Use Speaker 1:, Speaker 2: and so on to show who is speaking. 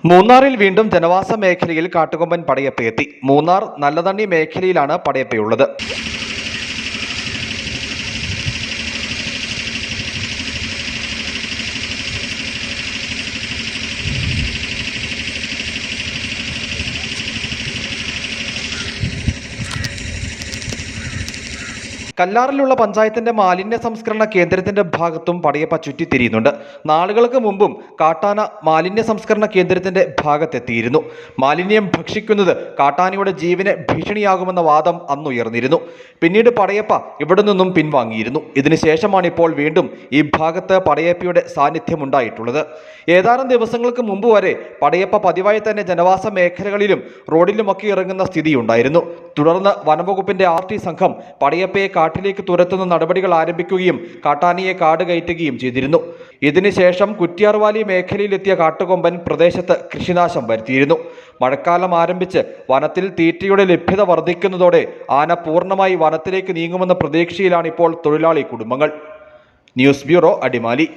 Speaker 1: മൂന്നാറിൽ വീണ്ടും ജനവാസ മേഖലയിൽ കാട്ടുകൊമ്പൻ പടയപ്പയെത്തി. മൂന്നാർ നല്ലതണ്ണി മേഖലയിലാണ് പടയപ്പയുള്ളത്. കല്ലാറിലുള്ള പഞ്ചായത്തിന്റെ മാലിന്യ സംസ്കരണ കേന്ദ്രത്തിന്റെ ഭാഗത്തും പടയപ്പ ചുറ്റിത്തിരിയുന്നുണ്ട്. നാളുകൾക്ക് മുമ്പും കാട്ടാന മാലിന്യ സംസ്കരണ കേന്ദ്രത്തിന്റെ ഭാഗത്തെത്തിയിരുന്നു. മാലിന്യം ഭക്ഷിക്കുന്നത് കാട്ടാനയുടെ ജീവന് ഭീഷണിയാകുമെന്ന വാദം അന്നുയർന്നിരുന്നു. പിന്നീട് പടയപ്പ ഇവിടെ നിന്നും പിൻവാങ്ങിയിരുന്നു. ഇതിനുശേഷമാണ് ഇപ്പോൾ വീണ്ടും ഈ ഭാഗത്ത് പടയപ്പയുടെ സാന്നിധ്യമുണ്ടായിട്ടുള്ളത്. ഏതാനും ദിവസങ്ങൾക്ക് മുമ്പ് വരെ പടയപ്പ പതിവായി തന്നെ ജനവാസ മേഖലകളിലും റോഡിലുമൊക്കെ ഇറങ്ങുന്ന സ്ഥിതിയുണ്ടായിരുന്നു. തുടർന്ന് വനംവകുപ്പിന്റെ RT സംഘം പടയപ്പയെ കാട്ടിലേക്ക് തുരത്തുന്ന നടപടികൾ ആരംഭിക്കുകയും കാട്ടാനയെ കാട് കയറ്റുകയും ചെയ്തിരുന്നു. ഇതിനുശേഷം കുറ്റ്യാർവാലി മേഖലയിലെത്തിയ കാട്ടുകൊമ്പൻ പ്രദേശത്ത് കൃഷിനാശം വരുത്തിയിരുന്നു. മഴക്കാലം ആരംഭിച്ച് വനത്തിൽ തീറ്റയുടെ ലഭ്യത വർദ്ധിക്കുന്നതോടെ ആന പൂർണ്ണമായി വനത്തിലേക്ക് നീങ്ങുമെന്ന പ്രതീക്ഷയിലാണ് ഇപ്പോൾ തൊഴിലാളി കുടുംബങ്ങൾ. News bureau, Adimali.